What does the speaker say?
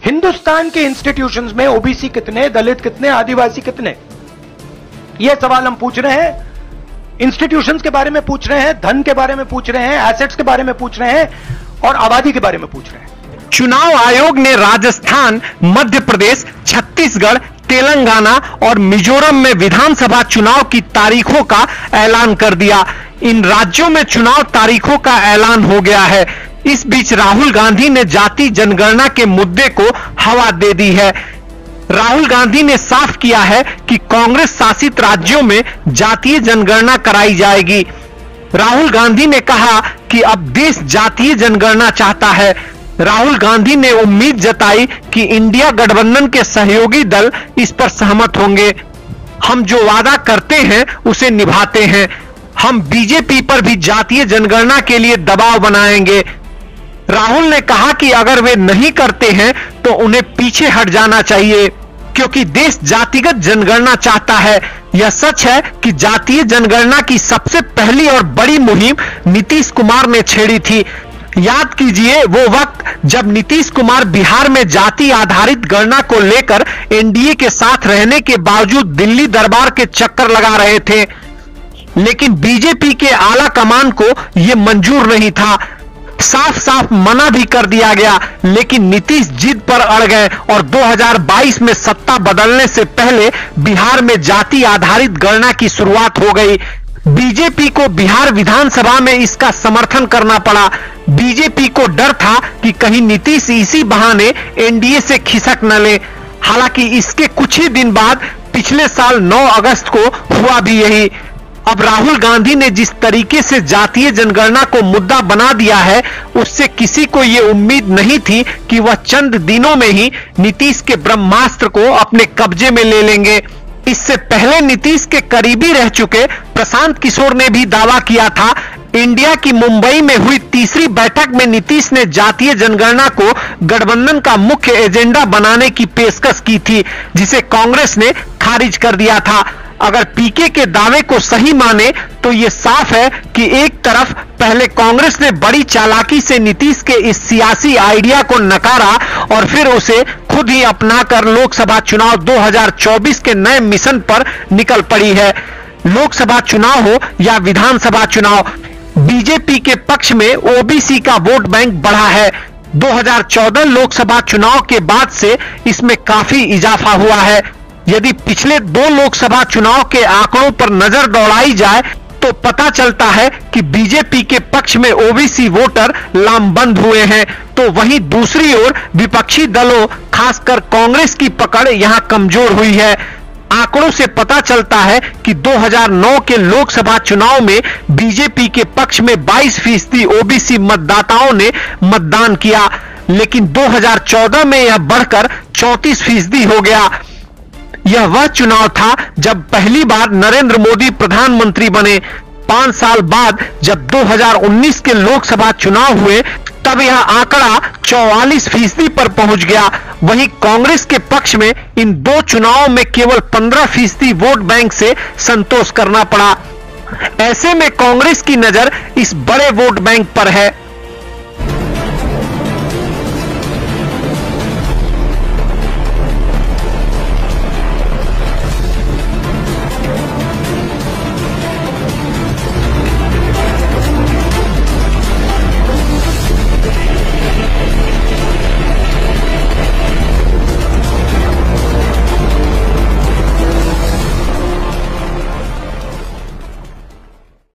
हिंदुस्तान के इंस्टीट्यूशंस में ओबीसी कितने, दलित कितने, आदिवासी कितने, यह सवाल हम पूछ रहे हैं। इंस्टीट्यूशंस के बारे में पूछ रहे हैं, धन के बारे में पूछ रहे हैं, एसेट्स के बारे में पूछ रहे हैं और आबादी के बारे में पूछ रहे हैं। चुनाव आयोग ने राजस्थान, मध्य प्रदेश, छत्तीसगढ़, तेलंगाना और मिजोरम में विधानसभा चुनाव की तारीखों का ऐलान कर दिया। इन राज्यों में चुनाव तारीखों का ऐलान हो गया है। इस बीच राहुल गांधी ने जाति जनगणना के मुद्दे को हवा दे दी है। राहुल गांधी ने साफ किया है कि कांग्रेस शासित राज्यों में जातीय जनगणना कराई जाएगी। राहुल गांधी ने कहा कि अब देश जातीय जनगणना चाहता है। राहुल गांधी ने उम्मीद जताई कि इंडिया गठबंधन के सहयोगी दल इस पर सहमत होंगे। हम जो वादा करते हैं उसे निभाते हैं। हम बीजेपी पर भी जातीय जनगणना के लिए दबाव बनाएंगे। राहुल ने कहा कि अगर वे नहीं करते हैं तो उन्हें पीछे हट जाना चाहिए, क्योंकि देश जातिगत जनगणना चाहता है। यह सच है कि जातीय जनगणना की सबसे पहली और बड़ी मुहिम नीतीश कुमार ने छेड़ी थी। याद कीजिए वो वक्त जब नीतीश कुमार बिहार में जाति आधारित गणना को लेकर एनडीए के साथ रहने के बावजूद दिल्ली दरबार के चक्कर लगा रहे थे, लेकिन बीजेपी के आला कमान को यह मंजूर नहीं था। साफ साफ मना भी कर दिया गया, लेकिन नीतीश जिद पर अड़ गए और 2022 में सत्ता बदलने से पहले बिहार में जाति आधारित गणना की शुरुआत हो गई। बीजेपी को बिहार विधानसभा में इसका समर्थन करना पड़ा। बीजेपी को डर था कि कहीं नीतीश इसी बहाने एनडीए से खिसक न ले। हालांकि इसके कुछ ही दिन बाद पिछले साल 9 अगस्त को हुआ भी यही। अब राहुल गांधी ने जिस तरीके से जातीय जनगणना को मुद्दा बना दिया है, उससे किसी को यह उम्मीद नहीं थी कि वह चंद दिनों में ही नीतीश के ब्रह्मास्त्र को अपने कब्जे में ले लेंगे। इससे पहले नीतीश के करीबी रह चुके प्रशांत किशोर ने भी दावा किया था। इंडिया की मुंबई में हुई तीसरी बैठक में नीतीश ने जातीय जनगणना को गठबंधन का मुख्य एजेंडा बनाने की पेशकश की थी, जिसे कांग्रेस ने खारिज कर दिया था। अगर पीके के दावे को सही माने तो यह साफ है कि एक तरफ पहले कांग्रेस ने बड़ी चालाकी से नीतीश के इस सियासी आइडिया को नकारा और फिर उसे खुद ही अपनाकर लोकसभा चुनाव 2024 के नए मिशन पर निकल पड़ी है। लोकसभा चुनाव हो या विधानसभा चुनाव, बीजेपी के पक्ष में ओबीसी का वोट बैंक बढ़ा है। 2014 लोकसभा चुनाव के बाद से इसमें काफी इजाफा हुआ है। यदि पिछले 2 लोकसभा चुनाव के आंकड़ों पर नजर दौड़ाई जाए तो पता चलता है कि बीजेपी के पक्ष में ओबीसी वोटर लामबंद हुए हैं, तो वहीं दूसरी ओर विपक्षी दलों खासकर कांग्रेस की पकड़ यहां कमजोर हुई है। आंकड़ों से पता चलता है कि 2009 के लोकसभा चुनाव में बीजेपी के पक्ष में 22% ओबीसी मतदाताओं ने मतदान किया, लेकिन 2014 में यह बढ़कर 34% हो गया। यह वह चुनाव था जब पहली बार नरेंद्र मोदी प्रधानमंत्री बने। 5 साल बाद जब 2019 के लोकसभा चुनाव हुए तब यह आंकड़ा 44% पर पहुंच गया। वहीं कांग्रेस के पक्ष में इन 2 चुनावों में केवल 15% वोट बैंक से संतोष करना पड़ा। ऐसे में कांग्रेस की नजर इस बड़े वोट बैंक पर है।